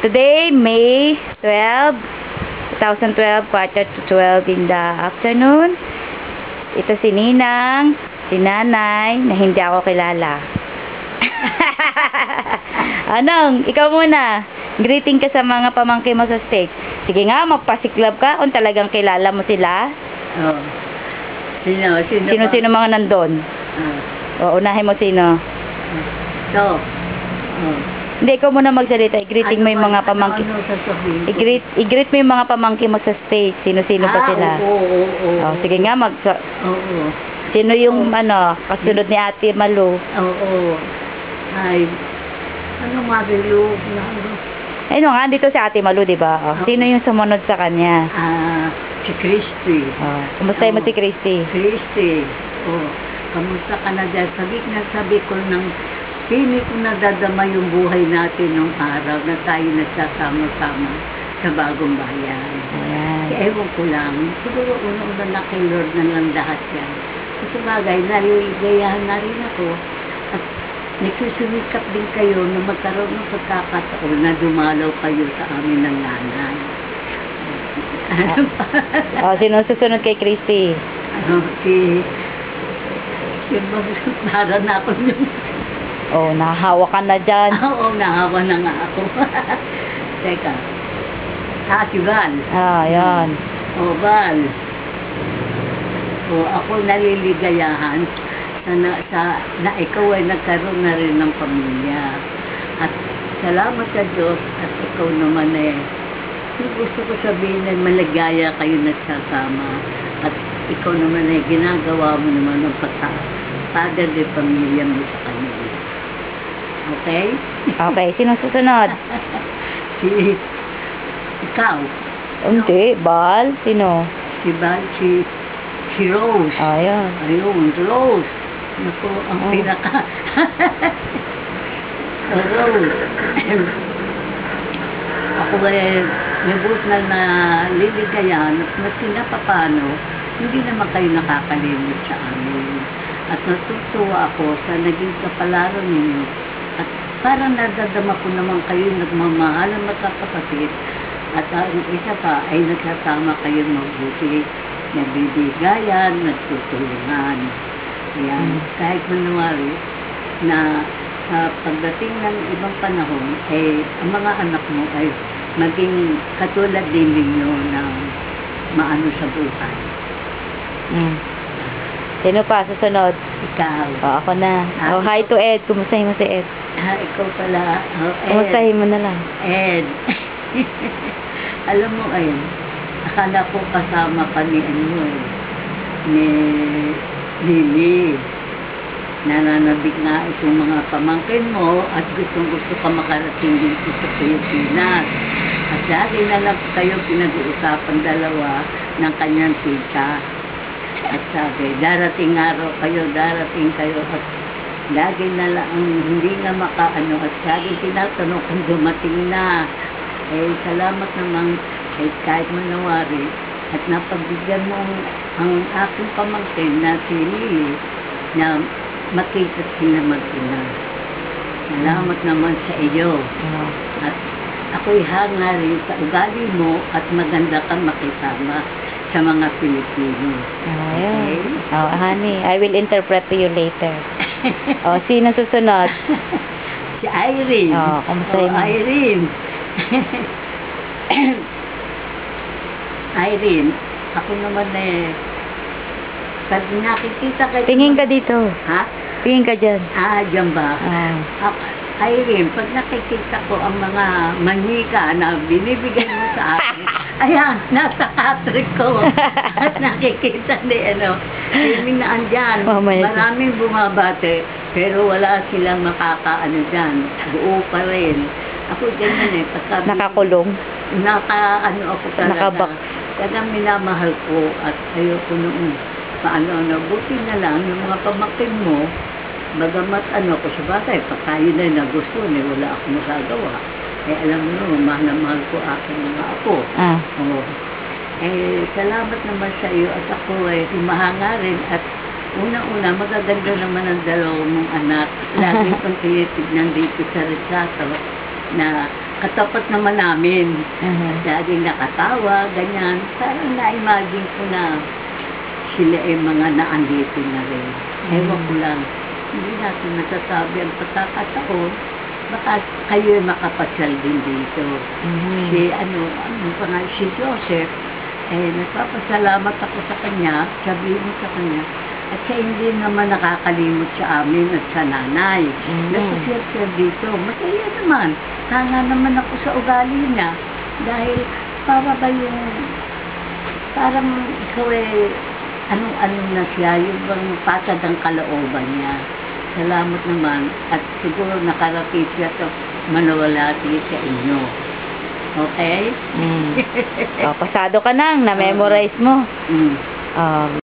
Today, May 12, 2012, quarter to 12 in the afternoon. Ito si Ninang, si Nanay, na hindi ako kilala. Anong, ikaw muna. Greeting ka sa mga pamangkin mo sa stage. Sige nga, magpasiklab ka kung talagang kilala mo sila. Oh. Sino Sino mga nandun? O, unahin mo sino. So, Hindi, ikaw muna magsalita. I-greeting mo yung mga pamangkin. sasabihin ko? I-greet mo yung mga pamangkin mo sa stage. Sino-sino pa sila. Oo. Oh, sige nga, Oo. sino yung kasunod ni Ate Malu? Oo. Ay, Marilu? Ayun nga, dito si Ate Malu, di ba? Oh, sino yung sumunod sa kanya? Si Christy. Oh, kumusta mo si Christy? Christy. Oh, kamusta ka na dyan? Sabi ko ng pili ko nadadama yung buhay natin nung araw na tayo nagsasama-sama sa bagong bayan. Ayan. Ewan ko lang, siguro una-una na kay Lord na lang lahat yan. Kasi bagay, naliligayahan na rin ako at nagsusumikap din kayo na magkaroon ng pagkakataon na dumalaw kayo sa amin ng nanay. Ano pa? Sino susunod kay Christy? Para na ako yung... Oh, nahahawa ka na dyan. Oo, nahawa na nga ako. Teka. Si Val. Yan. Val. Ako naliligayahan na ikaw ay nagkaroon na rin ng pamilya. At salamat sa Diyos at ikaw naman gusto ko sabihin na maligaya kayo nagsasama. At ikaw naman ginagawa mo naman ng pagka-father de pamilya mo sa kanila. Okay? Okay, sino susunod? Ikaw. Hindi, Bal. Sino? Si Rose. Ayan. Ayun, Rose. Naku, ang pinaka... Rose. Ako nabut na liligayan at nasinapapano, hindi naman kayo nakakalimot sa amin. At natutuwa ako sa naging kapalaran ninyo. At parang nadadama ko naman kayo nagmamahal ang magkakapatid. At ang isa pa ay nagsasama kayo mabuti, nagbibigayan, nagtutulungan. Ayan, kahit manawari na sa pagdating ng ibang panahon, ang mga anak mo ay maging katulad din ninyo ng maano sa buhay. Sino pa? Susunod? Ikaw. Ako na. Hi to Ed. Kumustahin mo si Ed? Ikaw pala. Ed. Kumustahin mo na lang. Ed. Alam mo, akala ko kasama ka ni Lily. Nananabik nga itong mga pamangkin mo at gustong-gusto ka makarating dito sa Pilipinas. At lagi na lang kayo pinag-uusapan dalawa ng kanyang tita. At sabi, darating araw kayo at lagi na lang hindi na makaano at lagi tinatanong kung dumating na. Salamat naman kahit manawari at napagbigyan mo ang aking pamangkin na si Lily na makita sila mag-ina. Salamat naman sa iyo. At ako'y hanga rin sa ugali mo at maganda kang makisama sa mga Pilipino. Okay? Honey, I will interpret to you later. Sino susunod? Si Irene. Kamusta yun? Irene. Irene, ako naman pag nakikita kayo... Tingin ka dito. Ha? Tingin ka dyan. Dyan ba? Irene, pag nakikita ko ang mga manika na binibigay mo sa akin, ayan, nasa hat-trick ko. At nakikita Amy na andyan. Maraming bumabate, pero wala silang makakaano dyan. Buo pa rin. Ako ganyan nakakulong? Ako talaga. Nakabak. Talagang minamahal ko at ayoko noon. Buti na lang yung mga pamangkin mo, bagamat ko sa bagay, pag tayo na nagusto, wala akong magagawa. Alam mo, mahal na mahal ko aking mga apo. Salamat naman sa iyo at ako humahanga rin at una-una, magaganda naman ang dalawa mong anak. Lagi kong tinitignan dito sa retrato na katapat naman namin. Mhm. Laging nakatawa, ganyan. Parang na-imagine ko na sila ay mga naandito na rin. Ewan ko lang. Hindi natin nasasabi ang pagkakataon. Baka kayo ay makapasyal din dito. Mhm. Si Joseph, nagpapasalamat ako sa kanya, sabihin mo sa kanya, at siya hindi naman nakakalimot sa amin at sa nanay. Nagpasyal dito. Masaya naman. Hanga naman ako sa ugali niya. Dahil para ba yung, parang ikaw anong-ano na siya, yung bang patag ang kalooban niya. Salamat naman. At siguro nakarating siya sa manawalati sa inyo. Okay? Pasado ka nang, na-memorize mo. Mm.